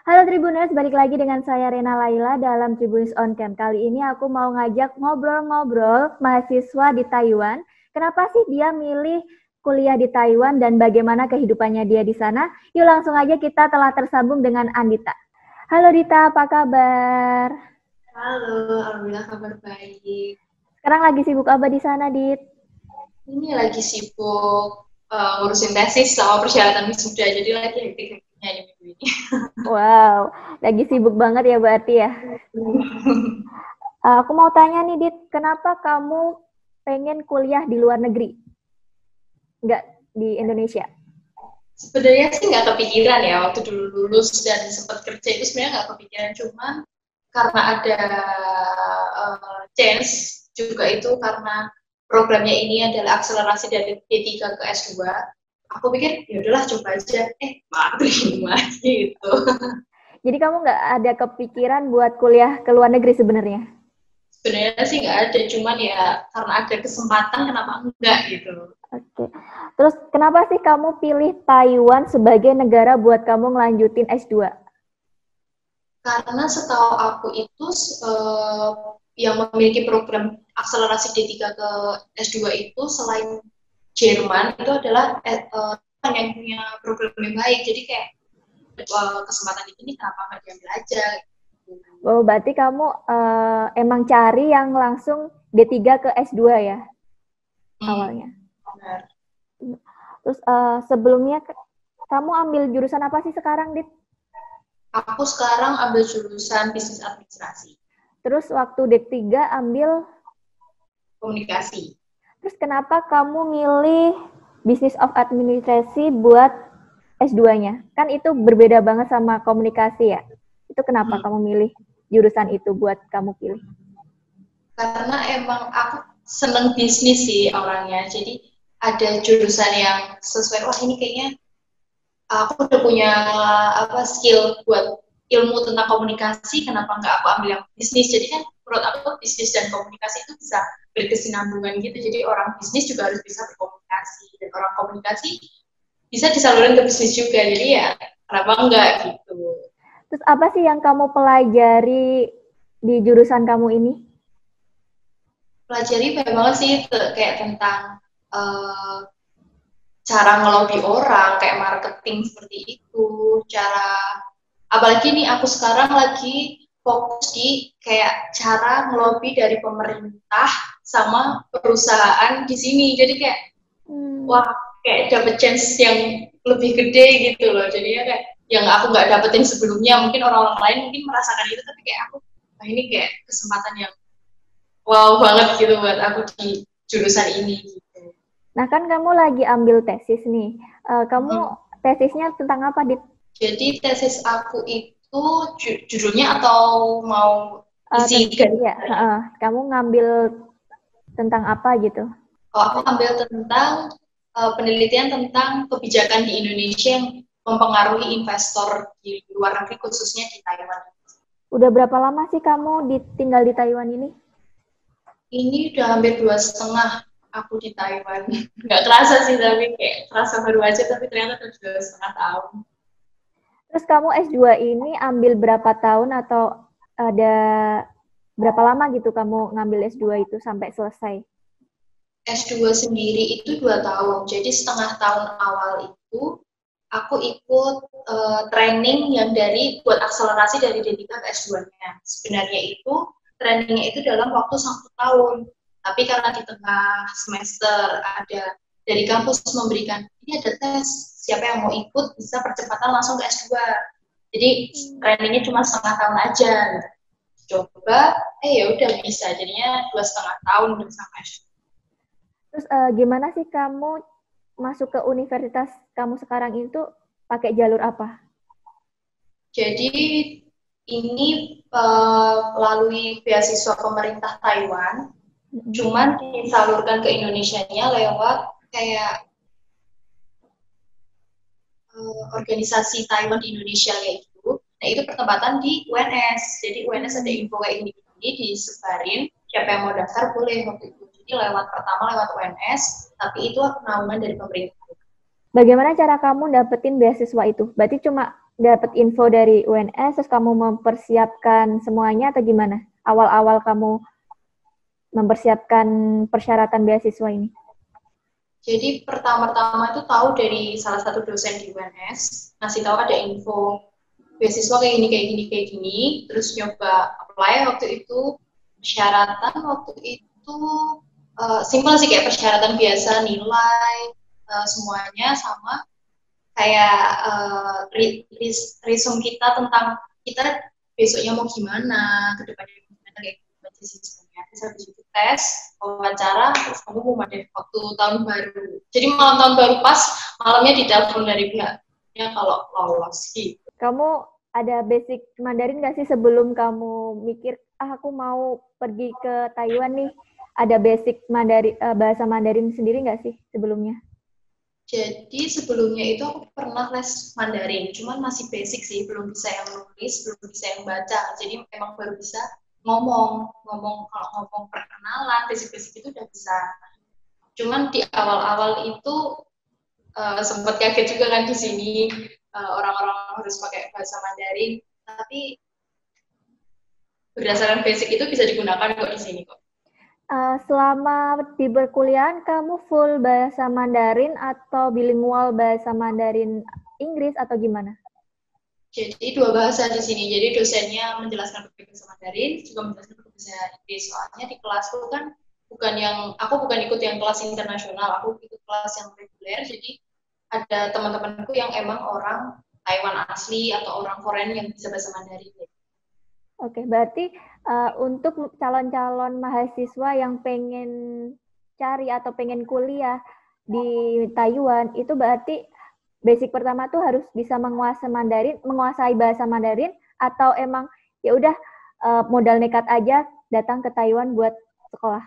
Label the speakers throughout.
Speaker 1: Halo Tribuners, balik lagi dengan saya Rena Laila dalam Tribuners on Cam. Kali ini aku mau ngajak ngobrol-ngobrol mahasiswa di Taiwan. Kenapa sih dia milih kuliah di Taiwan dan bagaimana kehidupannya dia di sana? Yuk langsung aja kita telah tersambung dengan Andita. Halo Dita, apa kabar?
Speaker 2: Halo, alhamdulillah kabar baik.
Speaker 1: Sekarang lagi sibuk apa di sana, Dit?
Speaker 2: Ini lagi sibuk ngurusin tesis sama persyaratan wisuda, jadi lagi hektik-hektiknya di minggu ini.
Speaker 1: Wow, lagi sibuk banget ya berarti ya. Aku mau tanya nih, Dit, kenapa kamu pengen kuliah di luar negeri? Nggak di Indonesia?
Speaker 2: Sebenarnya sih nggak kepikiran ya waktu dulu lulus dan sempat kerja itu sebenarnya nggak kepikiran, cuman karena ada chance juga itu karena programnya ini adalah akselerasi dari D3 ke S2. Aku pikir ya udahlah coba aja, malah terima gitu.
Speaker 1: Jadi kamu nggak ada kepikiran buat kuliah ke luar negeri sebenarnya?
Speaker 2: Sebenarnya sih nggak ada, cuman ya karena ada kesempatan kenapa enggak gitu.
Speaker 1: Oke. Terus kenapa sih kamu pilih Taiwan sebagai negara buat kamu ngelanjutin S2?
Speaker 2: Karena setahu aku itu yang memiliki program akselerasi D3 ke S2 itu selain Jerman itu adalah yang punya program yang baik. Jadi kayak kesempatan ini kenapa nggak diambil aja?
Speaker 1: Oh, berarti kamu emang cari yang langsung D3 ke S2 ya awalnya.
Speaker 2: Benar.
Speaker 1: Terus sebelumnya kamu ambil jurusan apa sih sekarang, Dit?
Speaker 2: Aku sekarang ambil jurusan bisnis administrasi,
Speaker 1: Terus waktu D3 ambil,
Speaker 2: komunikasi.
Speaker 1: terus kenapa kamu milih Business of Administrasi buat S2-nya? Kan itu berbeda banget sama komunikasi ya. Itu kenapa kamu milih jurusan itu buat kamu pilih?
Speaker 2: Karena emang aku seneng bisnis sih orangnya, jadi ada jurusan yang sesuai, wah ini kayaknya aku udah punya skill buat ilmu tentang komunikasi, kenapa nggak aku ambil yang bisnis. Jadi kan menurut aku bisnis dan komunikasi itu bisa berkesinambungan gitu, jadi orang bisnis juga harus bisa berkomunikasi dan orang komunikasi bisa disalurkan ke bisnis juga, jadi ya kenapa enggak gitu.
Speaker 1: Terus apa sih yang kamu pelajari di jurusan kamu ini?
Speaker 2: Pelajari banyak banget sih kayak tentang cara ngelobi orang, kayak marketing seperti itu, cara apalagi nih aku sekarang lagi fokus di kayak cara ngelobi dari pemerintah sama perusahaan di sini. Jadi kayak wah kayak dapet chance yang lebih gede gitu loh. Jadi ya kayak yang aku nggak dapetin sebelumnya. Mungkin orang-orang lain mungkin merasakan itu, tapi kayak aku, wah ini kayak kesempatan yang wow banget gitu buat aku di jurusan ini. Gitu.
Speaker 1: Nah, kan kamu lagi ambil tesis nih. Kamu tesisnya tentang apa, Dit?
Speaker 2: Jadi tesis aku itu judulnya atau mau isi garis?
Speaker 1: Ya, kamu ngambil tentang apa gitu?
Speaker 2: Kalau aku ambil tentang penelitian tentang kebijakan di Indonesia yang mempengaruhi investor di luar negeri, khususnya di Taiwan.
Speaker 1: Udah berapa lama sih kamu tinggal di Taiwan ini?
Speaker 2: Ini udah hampir 2,5 aku di Taiwan. Nggak kerasa sih, tapi kayak kerasa baru aja, tapi ternyata udah 2,5 tahun.
Speaker 1: Terus kamu S2 ini ambil berapa tahun atau ada berapa lama gitu kamu ngambil S2 itu sampai selesai?
Speaker 2: S2 sendiri itu 2 tahun, jadi setengah tahun awal itu aku ikut training yang buat akselerasi dari D3 ke S2-nya. Sebenarnya itu trainingnya itu dalam waktu 1 tahun, tapi karena di tengah semester ada dari kampus memberikan, ini ada tes, siapa yang mau ikut bisa percepatan langsung ke S2. Jadi trainingnya cuma setengah tahun aja. Coba, ya udah bisa, jadinya 2,5 tahun udah sampai S2.
Speaker 1: Terus gimana sih kamu masuk ke universitas kamu sekarang itu pakai jalur apa?
Speaker 2: Jadi ini melalui beasiswa pemerintah Taiwan, cuman disalurkan ke Indonesianya lewat kayak organisasi Taiwan di Indonesia kayak gitu. Nah itu pertempatan di UNS. Jadi UNS ada info kayak gini disebarin, siapa yang mau daftar boleh waktu itu. Jadi pertama lewat UNS, tapi itu naungan dari pemerintah.
Speaker 1: Bagaimana cara kamu dapetin beasiswa itu? Berarti cuma dapat info dari UNS, terus kamu mempersiapkan semuanya atau gimana? Awal-awal kamu mempersiapkan persyaratan beasiswa ini?
Speaker 2: Jadi pertama-tama itu tahu dari salah satu dosen di UNS, ngasih tahu ada info beasiswa kayak gini, kayak gini, kayak gini, terus nyoba apply waktu itu, persyaratan waktu itu simpel sih kayak persyaratan biasa, nilai, semuanya sama kayak resume kita tentang kita besoknya mau gimana, ke depannya gimana, kayak gitu sistemnya. Terus habis itu tes, wawancara, terus kamu mau deh waktu tahun baru. Jadi malam tahun baru pas, malamnya ditelepon dari pihaknya kalau lolos gitu.
Speaker 1: Kamu ada basic Mandarin nggak sih sebelum kamu mikir, aku mau pergi ke Taiwan nih? Ada basic Mandarin, bahasa Mandarin sendiri nggak sih sebelumnya?
Speaker 2: Jadi sebelumnya itu aku pernah les Mandarin, cuman masih basic sih, belum bisa yang nulis, belum bisa yang baca. Jadi emang baru bisa ngomong kalau ngomong perkenalan, basic-basic itu udah bisa. Cuman di awal-awal itu sempat kaget juga kan di sini orang-orang harus pakai bahasa Mandarin, tapi berdasarkan basic itu bisa digunakan kok di sini kok.
Speaker 1: Selama di perkuliahan, kamu full bahasa Mandarin atau bilingual bahasa Mandarin Inggris atau gimana?
Speaker 2: Jadi dua bahasa di sini. Jadi dosennya menjelaskan pakai bahasa Mandarin, juga menjelaskan pakai bahasa Inggris. Soalnya di kelasku kan aku bukan ikut yang kelas internasional, aku ikut kelas yang reguler. Jadi ada teman-temanku yang emang orang Taiwan asli atau orang foreign yang bisa bahasa Mandarin.
Speaker 1: Oke, berarti untuk calon-calon mahasiswa yang pengen cari atau pengen kuliah di Taiwan, itu berarti basic pertama tuh harus bisa menguasai bahasa Mandarin, atau emang ya udah modal nekat aja datang ke Taiwan buat sekolah.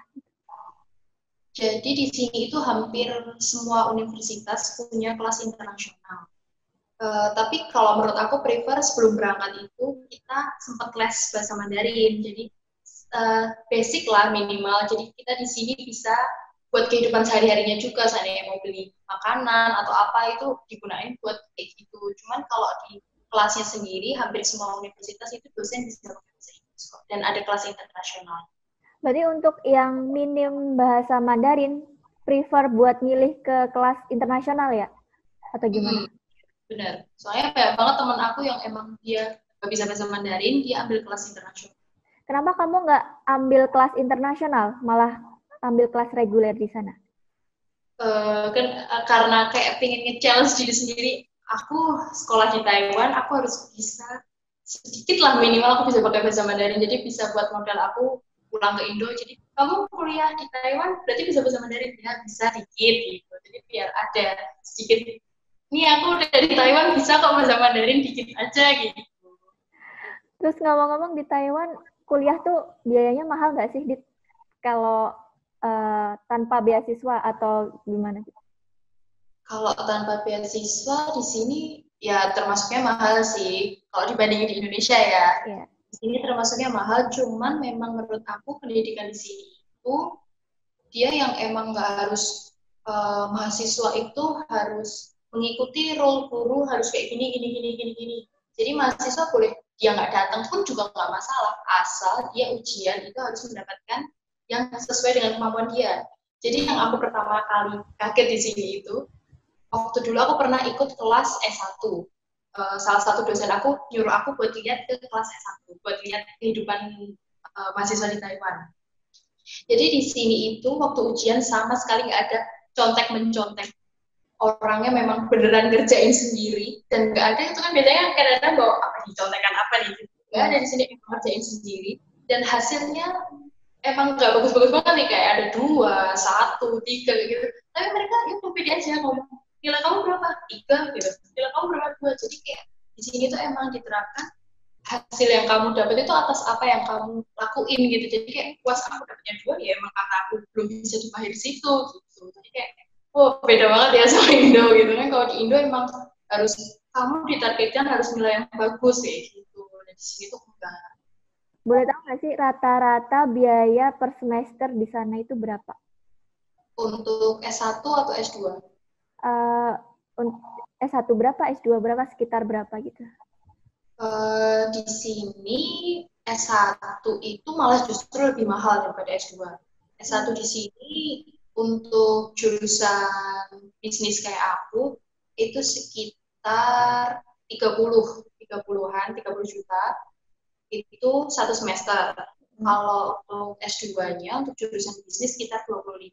Speaker 2: Jadi di sini itu hampir semua universitas punya kelas internasional. Tapi kalau menurut aku prefer sebelum berangkat itu kita sempat les bahasa Mandarin. Jadi basic lah minimal. Jadi kita di sini bisa buat kehidupan sehari-harinya juga. Seandainya mau beli makanan atau apa itu digunain buat kayak gitu. Cuman kalau di kelasnya sendiri hampir semua universitas itu dosen bisa pakai bahasa Inggris kok. Dan ada kelas internasional.
Speaker 1: Berarti untuk yang minim bahasa Mandarin, prefer buat milih ke kelas internasional ya? Atau gimana?
Speaker 2: Benar. Soalnya banyak banget teman aku yang emang dia gak bisa bahasa Mandarin, dia ambil kelas internasional.
Speaker 1: Kenapa kamu nggak ambil kelas internasional, malah ambil kelas reguler di sana?
Speaker 2: Karena kayak pengen nge-challenge diri sendiri, aku sekolah di Taiwan, aku harus bisa sedikit lah minimal aku bisa pakai bahasa Mandarin, jadi bisa buat modal aku pulang ke Indo. Jadi kamu kuliah di Taiwan berarti bisa bahasa Mandarin, ya bisa dikit gitu. Jadi biar ada sedikit. Ini aku dari Taiwan bisa kok bahasa Mandarin dikit aja gitu.
Speaker 1: Terus ngomong-ngomong di Taiwan, kuliah tuh biayanya mahal nggak sih, kalau tanpa beasiswa atau gimana?
Speaker 2: Kalau tanpa beasiswa di sini ya termasuknya mahal sih. Kalau dibandingin di Indonesia ya.
Speaker 1: Yeah.
Speaker 2: Di sini termasuknya mahal, cuman memang menurut aku pendidikan di sini itu dia yang emang nggak harus mahasiswa itu harus mengikuti rule guru harus kayak gini gini gini gini gini. Jadi mahasiswa boleh dia nggak datang pun juga nggak masalah, asal dia ujian itu harus mendapatkan yang sesuai dengan kemampuan dia. Jadi yang aku pertama kali kaget di sini itu, waktu dulu aku pernah ikut kelas S1. Salah satu dosen aku nyuruh aku buat lihat ke kelas S1, buat lihat kehidupan mahasiswa di Taiwan. Jadi di sini itu waktu ujian sama sekali nggak ada contek-mencontek. Orangnya memang beneran ngerjain sendiri dan nggak ada itu kan bedanya kadang-kadang bawa apa dicontekan apa nih, nggak ada di sini ngerjain sendiri dan hasilnya emang nggak bagus-bagus banget nih, kayak ada 2, 1, 3 gitu. Tapi mereka itu pede aja ngomong nilai kamu berapa 3 gitu, nilai kamu berapa 2. Jadi kayak di sini tuh emang diterapkan hasil yang kamu dapat itu atas apa yang kamu lakuin gitu. Jadi kayak puas aku dapatnya 2 ya emang karena aku belum bisa di mahir situ gitu. Jadi kayak beda banget ya sama Indo gitu kan. Kalau di Indo emang harus kamu ditargetkan harus nilai yang bagus kayak gitu. Dan di sini tuh enggak.
Speaker 1: Boleh tahu nggak sih rata-rata biaya per semester di sana itu berapa?
Speaker 2: Untuk S1 atau S2?
Speaker 1: S1 berapa, S2 berapa, sekitar berapa gitu?
Speaker 2: Di sini S1 itu malah justru lebih mahal daripada S2. S1 di sini untuk jurusan bisnis kayak aku itu sekitar 30 juta itu satu semester. Kalau untuk S2-nya untuk jurusan bisnis sekitar 25.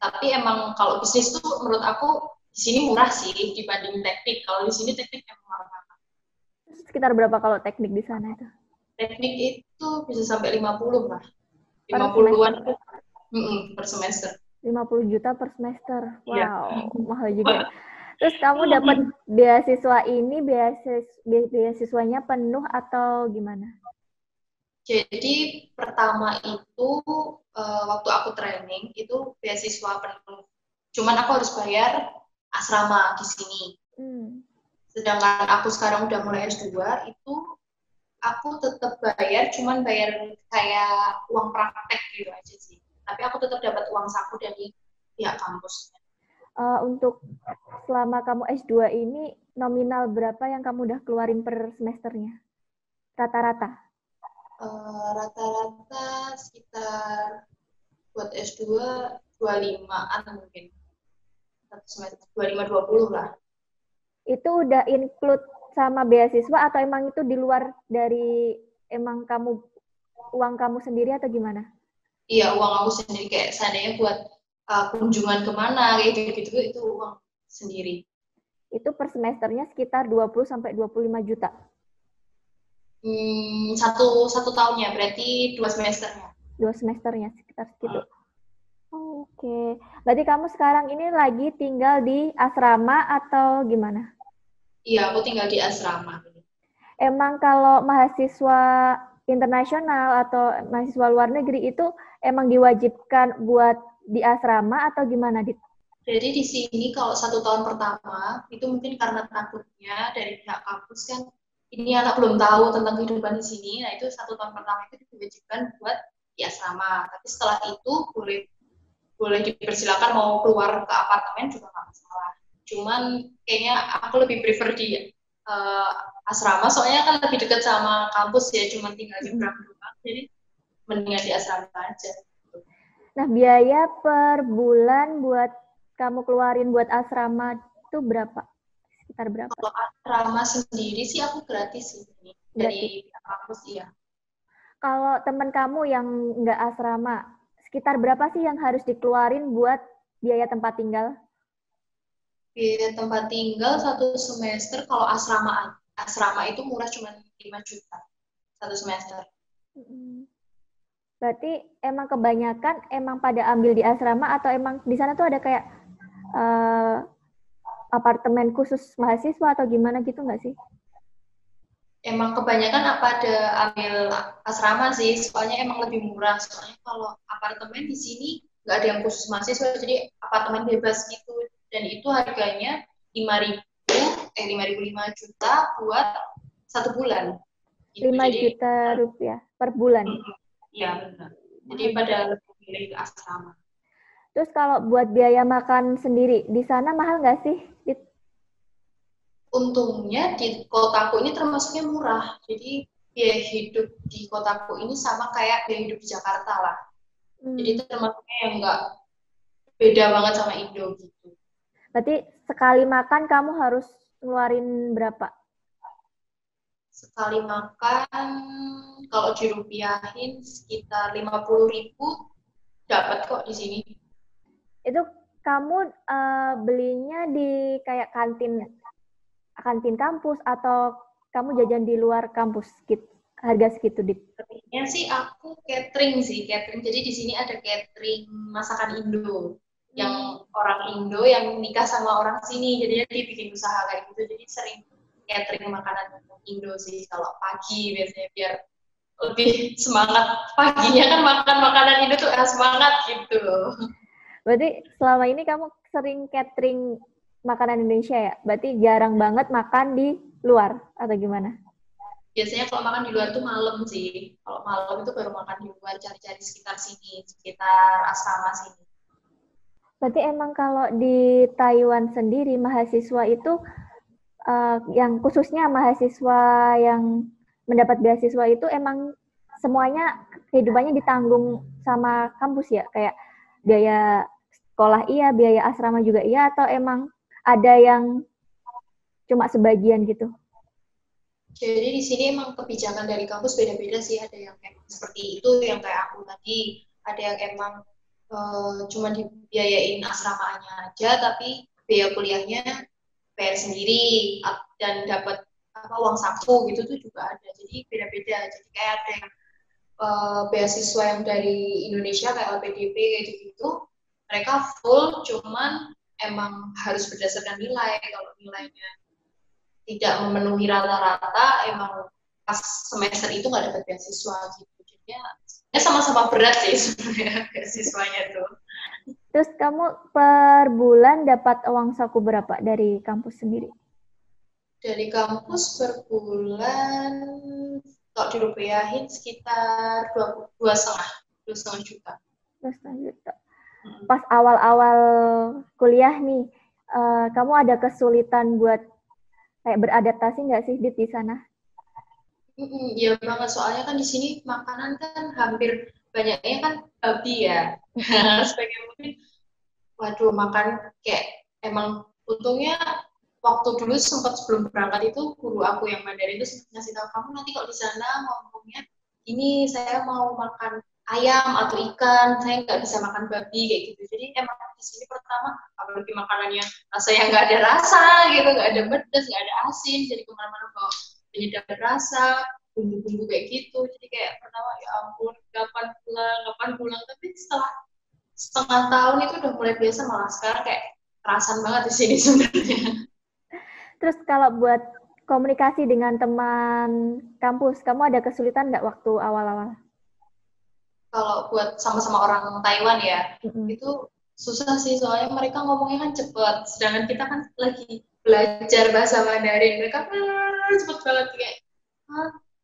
Speaker 2: Tapi emang kalau bisnis tuh menurut aku di sini murah sih dibanding teknik. Kalau di sini teknik emang mahal.
Speaker 1: Sekitar berapa kalau teknik di sana itu?
Speaker 2: Teknik itu bisa sampai 50 lah.
Speaker 1: Per
Speaker 2: 50-an
Speaker 1: semester?
Speaker 2: per semester.
Speaker 1: 50 juta per semester.
Speaker 2: Iya.
Speaker 1: Wow, mahal juga. Terus kamu dapat beasiswa ini, beasiswanya penuh atau gimana?
Speaker 2: Jadi pertama itu waktu aku training itu beasiswa penuh. Cuman aku harus bayar asrama di sini. Sedangkan aku sekarang udah mulai S2 itu aku tetap bayar, cuman bayar kayak uang praktek gitu aja sih. Tapi aku tetap dapat uang saku dari pihak kampus.
Speaker 1: Untuk selama kamu S2 ini, nominal berapa yang kamu udah keluarin per semesternya? Rata-rata?
Speaker 2: Rata-rata sekitar buat S2 25-an mungkin. Satu semester 25-20 lah.
Speaker 1: Itu udah include sama beasiswa atau emang itu di luar dari emang kamu uang kamu sendiri atau gimana?
Speaker 2: Iya, uang aku sendiri kayak seandainya buat kunjungan kemana kayak gitu itu uang sendiri.
Speaker 1: Itu per semesternya sekitar 20 sampai 25 juta.
Speaker 2: Satu tahunnya berarti 2 semesternya.
Speaker 1: 2 semesternya sekitar segitu. Oke. Berarti kamu sekarang ini lagi tinggal di asrama atau gimana?
Speaker 2: Iya, aku tinggal di asrama.
Speaker 1: Emang kalau mahasiswa internasional atau mahasiswa luar negeri itu emang diwajibkan buat di asrama atau gimana, Dit?
Speaker 2: Jadi di sini kalau 1 tahun pertama itu mungkin karena takutnya dari pihak kampus kan ini anak belum tahu tentang kehidupan di sini, nah itu 1 tahun pertama itu diwajibkan buat di asrama. Tapi setelah itu boleh dipersilakan mau keluar ke apartemen juga nggak masalah. Cuman kayaknya aku lebih prefer di asrama, soalnya kan lebih dekat sama kampus ya, cuma tinggal nyebrang doang, jadi mendingan di asrama aja.
Speaker 1: Nah, biaya per bulan buat kamu keluarin buat asrama itu berapa? Sekitar berapa?
Speaker 2: Kalau asrama sendiri sih aku gratis sih dari kampus ya.
Speaker 1: Kalau teman kamu yang nggak asrama, sekitar berapa sih yang harus dikeluarin buat biaya tempat tinggal?
Speaker 2: Biaya tempat tinggal satu semester kalau asrama itu murah, cuma 5 juta satu semester.
Speaker 1: Berarti emang kebanyakan emang pada ambil di asrama atau emang di sana tuh ada kayak apartemen khusus mahasiswa atau gimana gitu nggak sih?
Speaker 2: Emang kebanyakan pada ambil asrama sih, soalnya emang lebih murah. Soalnya kalau apartemen di sini nggak ada yang khusus mahasiswa, jadi apartemen bebas gitu. Dan itu harganya 5 juta buat 1 bulan.
Speaker 1: 5 juta rupiah per bulan?
Speaker 2: Iya, benar. Jadi pada lebih milih ke asrama.
Speaker 1: Terus kalau buat biaya makan sendiri, di sana mahal nggak sih?
Speaker 2: Untungnya di kotaku ini termasuknya murah. Jadi biaya hidup di kotaku ini sama kayak biaya hidup di Jakarta lah. Jadi termasuknya yang nggak beda banget sama Indo gitu.
Speaker 1: Berarti sekali makan kamu harus ngeluarin berapa?
Speaker 2: Sekali makan kalau dirupiahin sekitar 50.000 dapat kok di sini.
Speaker 1: Itu kamu belinya di kayak kantin kampus atau kamu jajan di luar kampus gitu, harga segitu, Dit?
Speaker 2: Sebenarnya sih aku catering. Jadi di sini ada catering masakan Indo. Yang orang Indo yang nikah sama orang sini, jadinya dia bikin usaha kayak gitu. Jadi sering catering makanan Indo sih kalau pagi biasanya, biar lebih semangat. Paginya kan makan makanan Indo tuh semangat gitu.
Speaker 1: Berarti selama ini kamu sering catering makanan Indonesia ya? Berarti jarang banget makan di luar atau gimana?
Speaker 2: Biasanya kalau makan di luar tuh malam sih. Kalau malam itu baru makan di luar, cari-cari sekitar sini, sekitar asrama sini.
Speaker 1: Berarti emang kalau di Taiwan sendiri mahasiswa itu yang khususnya mahasiswa yang mendapat beasiswa itu emang semuanya kehidupannya ditanggung sama kampus ya, kayak biaya sekolah iya, biaya asrama juga iya, atau emang ada yang cuma sebagian gitu?
Speaker 2: Jadi di sini emang kebijakan dari kampus beda-beda sih. Ada yang emang seperti itu, yang kayak aku tadi. Ada yang emang cuma dibiayain asramanya aja, tapi biaya kuliahnya bayar sendiri dan dapat apa uang saku gitu tuh juga ada. Jadi beda-beda. Jadi kayak ada yang beasiswa yang dari Indonesia kayak LPDP kayak gitu, mereka full, cuman emang harus berdasarkan nilai. Kalau nilainya tidak memenuhi rata-rata, emang pas semester itu nggak dapat beasiswa gitu. Jadinya ya sama-sama berat sih sebenarnya beasiswanya tuh.
Speaker 1: Terus kamu per bulan dapat uang saku berapa dari kampus sendiri?
Speaker 2: Dari kampus per bulan kalau dirupiahin sekitar dua setengah juta.
Speaker 1: 2,5 juta. Pas awal-awal kuliah nih, kamu ada kesulitan buat kayak beradaptasi nggak sih di sana?
Speaker 2: Iya banget, soalnya kan di sini makanan kan hampir banyaknya kan babi ya. Sebagai mungkin, waduh makan kayak emang untungnya waktu dulu sempat sebelum berangkat itu guru aku yang Mandarin itu sempat ngasih tahu, kamu nanti kalau di sana ngomongnya ini saya mau makan ayam atau ikan, saya nggak bisa makan babi kayak gitu. Jadi emang di sini pertama apalagi makanannya rasanya nggak ada rasa gitu, nggak ada pedas, nggak ada asin, jadi kemana-mana bawa penyedap rasa, bumbu-bumbu kayak gitu. Jadi kayak pertama ya ampun kapan pulang, tapi setelah setengah tahun itu udah mulai biasa, malah sekarang kayak kerasan banget di sini sebenarnya.
Speaker 1: Terus kalau buat komunikasi dengan teman kampus, kamu ada kesulitan nggak waktu awal-awal?
Speaker 2: Kalau buat sama-sama orang Taiwan ya, itu susah sih, soalnya mereka ngomongnya kan cepet, sedangkan kita kan lagi belajar bahasa Mandarin, mereka cepet banget kayak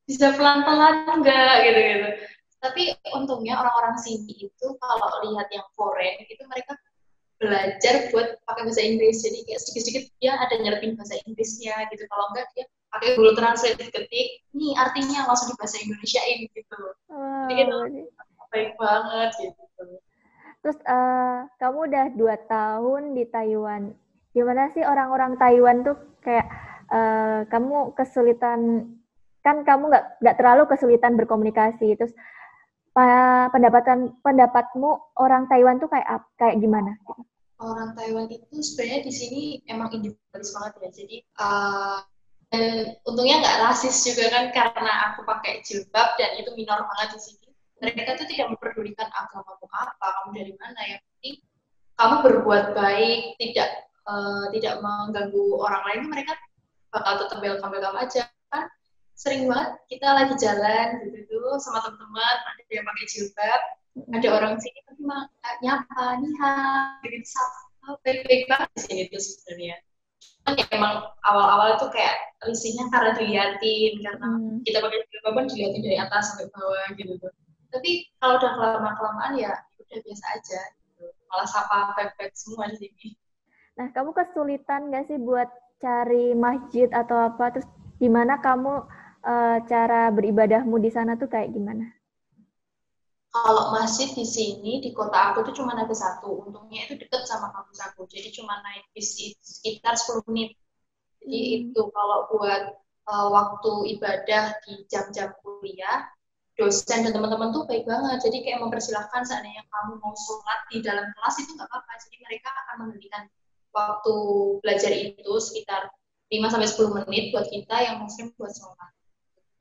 Speaker 2: bisa pelan-pelan enggak gitu-gitu. Tapi untungnya orang-orang sini itu kalau lihat yang foreign itu mereka belajar buat pakai bahasa Inggris, jadi kayak sedikit-sedikit dia ada nyerapin bahasa Inggrisnya gitu, kalau enggak dia pakai Google Translate, ketik nih artinya langsung di bahasa Indonesiain gitu. Jadi kita baik banget gitu.
Speaker 1: Terus kamu udah 2 tahun di Taiwan. Gimana sih orang-orang Taiwan tuh kayak kamu kesulitan, kan kamu nggak terlalu kesulitan berkomunikasi. Terus pendapatmu orang Taiwan tuh kayak gimana?
Speaker 2: Orang Taiwan itu sebenarnya di sini emang individualis banget ya. Jadi dan untungnya nggak rasis juga kan, karena aku pakai jilbab dan itu minor banget di sini. Mereka tuh tidak memperdulikan agamamu apa, kamu dari mana, yang penting kamu berbuat baik, tidak mengganggu orang lain, mereka bakal tetap welcome aja kan. Sering banget kita lagi jalan gitu sama teman-teman, ada yang pakai jilbab, ada orang sini tapi nyapa niha gitu, baik-baik banget di sini tuh sebenarnya. Cuman ya emang awal-awal itu kayak risihnya karena diliatin, karena kita pakai jilbab kan diliatin dari atas sampai bawah gitu tuh. Tapi kalau udah kelamaan ya udah biasa aja gitu. Malah sapa baik-baik semua di sini.
Speaker 1: Nah, kamu kesulitan nggak sih buat cari masjid atau apa? Terus gimana kamu cara beribadahmu di sana tuh kayak gimana?
Speaker 2: Kalau masjid di sini di kota aku tuh cuma ada satu. Untungnya itu deket sama kampus aku. Jadi cuma naik bis sekitar 10 menit. Jadi itu kalau buat waktu ibadah di jam-jam kuliah, dosen dan teman-teman tuh baik banget. Jadi kayak mempersilahkan seandainya kamu mau sholat di dalam kelas itu nggak apa-apa. Jadi mereka akan memberikan waktu belajar itu sekitar 5-10 menit buat kita yang muslim buat sholat.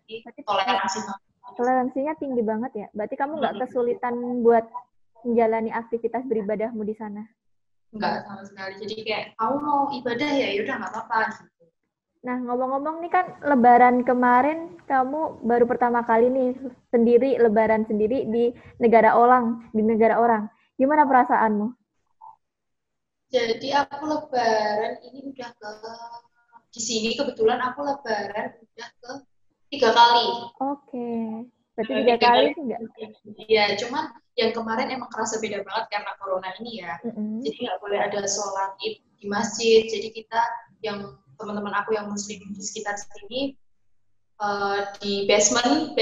Speaker 2: Jadi toleransi banget.
Speaker 1: Toleransinya tinggi banget ya. Berarti kamu nggak kesulitan buat menjalani aktivitas beribadahmu di sana?
Speaker 2: Enggak sama sekali. Jadi kayak kamu mau ibadah ya udah nggak apa-apa gitu.
Speaker 1: Nah, ngomong-ngomong nih kan Lebaran kemarin kamu baru pertama kali nih sendiri Lebaran sendiri di negara orang. Gimana perasaanmu?
Speaker 2: Jadi aku Lebaran ini udah di sini kebetulan aku Lebaran udah ke 3 kali.
Speaker 1: Oke, berarti 3 kali sih enggak?
Speaker 2: Iya, cuman yang kemarin emang kerasa beda banget karena corona ini ya. Jadi nggak boleh ada sholat id di masjid. Jadi kita yang teman-teman aku yang muslim di sekitar sini di basement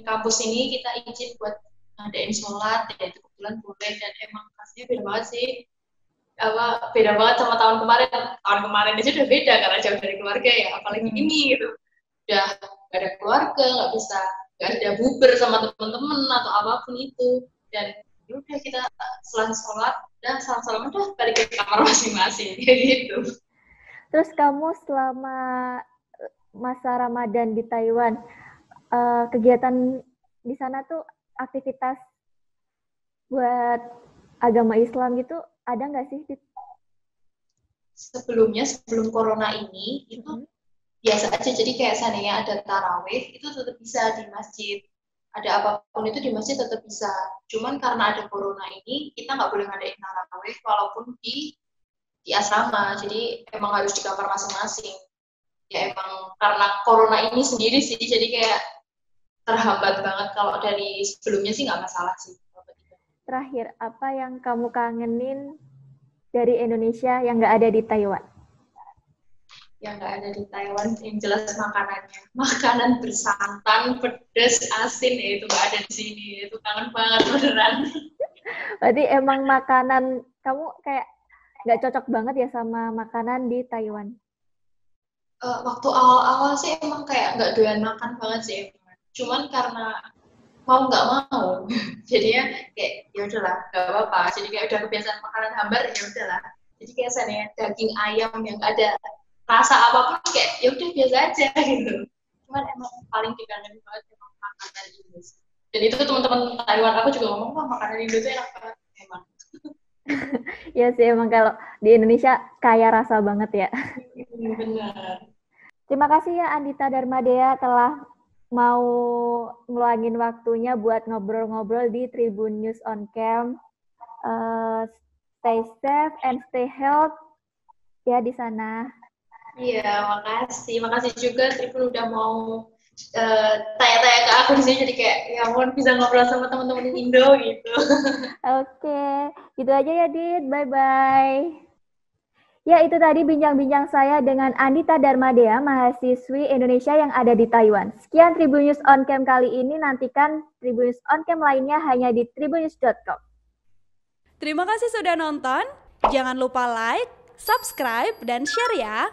Speaker 2: kampus ini kita izin buat ngadain sholat, ya itu kebetulan boleh dan emang rasanya beda banget sih. Beda banget sama tahun kemarin aja udah beda karena jauh dari keluarga ya, apalagi ini gitu udah gak ada keluarga, gak ada buber sama teman-teman atau apapun itu, dan udah kita setelah sholat dan salam-salam udah balik ke kamar masing-masing kayak gitu.
Speaker 1: Terus kamu selama masa Ramadan di Taiwan, kegiatan di sana tuh aktivitas buat agama Islam gitu ada nggak sih?
Speaker 2: Sebelum corona ini itu biasa aja, jadi kayak seandainya ada tarawih itu tetap bisa di masjid, ada apapun itu di masjid tetap bisa. Cuman karena ada corona ini kita nggak boleh ngadain tarawih walaupun di asrama, jadi emang harus di kamar masing-masing. Ya emang karena corona ini sendiri sih, jadi kayak terhambat banget. Kalau dari sebelumnya sih nggak masalah sih.
Speaker 1: Terakhir, apa yang kamu kangenin dari Indonesia yang nggak ada di Taiwan?
Speaker 2: Yang nggak ada di Taiwan, yang jelas makanannya. Makanan bersantan, pedas, asin, ya itu nggak ada di sini. Itu kangen banget beneran.
Speaker 1: Berarti emang makanan kamu kayak nggak cocok banget ya sama makanan di Taiwan?
Speaker 2: Waktu awal-awal sih emang kayak nggak doyan makan banget sih. Cuman karena mau nggak mau, jadinya kayak ya udahlah, nggak apa-apa. Jadi kayak udah kebiasaan makanan hambar, ya udahlah. Jadi kayak seandainya daging ayam yang nggak ada rasa apapun, kayak ya udah biasa aja gitu. Cuman emang paling dikangenin banget emang makanan Indonesia. Dan itu teman-teman Taiwan aku juga ngomong, wah makanan Indonesia enak banget emang.
Speaker 1: Ya sih, emang kalau di Indonesia kaya rasa banget ya.
Speaker 2: Benar.
Speaker 1: Terima kasih ya Andita Darmadea telah mau ngeluangin waktunya buat ngobrol-ngobrol di Tribun News on Cam. Stay safe and stay healthy ya di sana.
Speaker 2: Iya, makasih. Makasih juga Tribun udah mau tanya-tanya ke aku di sini, jadi kayak ya ampun bisa ngobrol sama teman-teman Indo gitu.
Speaker 1: Oke, gitu aja ya Dit. Bye-bye. Ya, itu tadi bincang-bincang saya dengan Andita Darmadea, mahasiswi Indonesia yang ada di Taiwan. Sekian Tribun News on Cam kali ini. Nantikan Tribun News on Cam lainnya hanya di tribunnews.com.
Speaker 3: Terima kasih sudah nonton. Jangan lupa like, subscribe, dan share ya.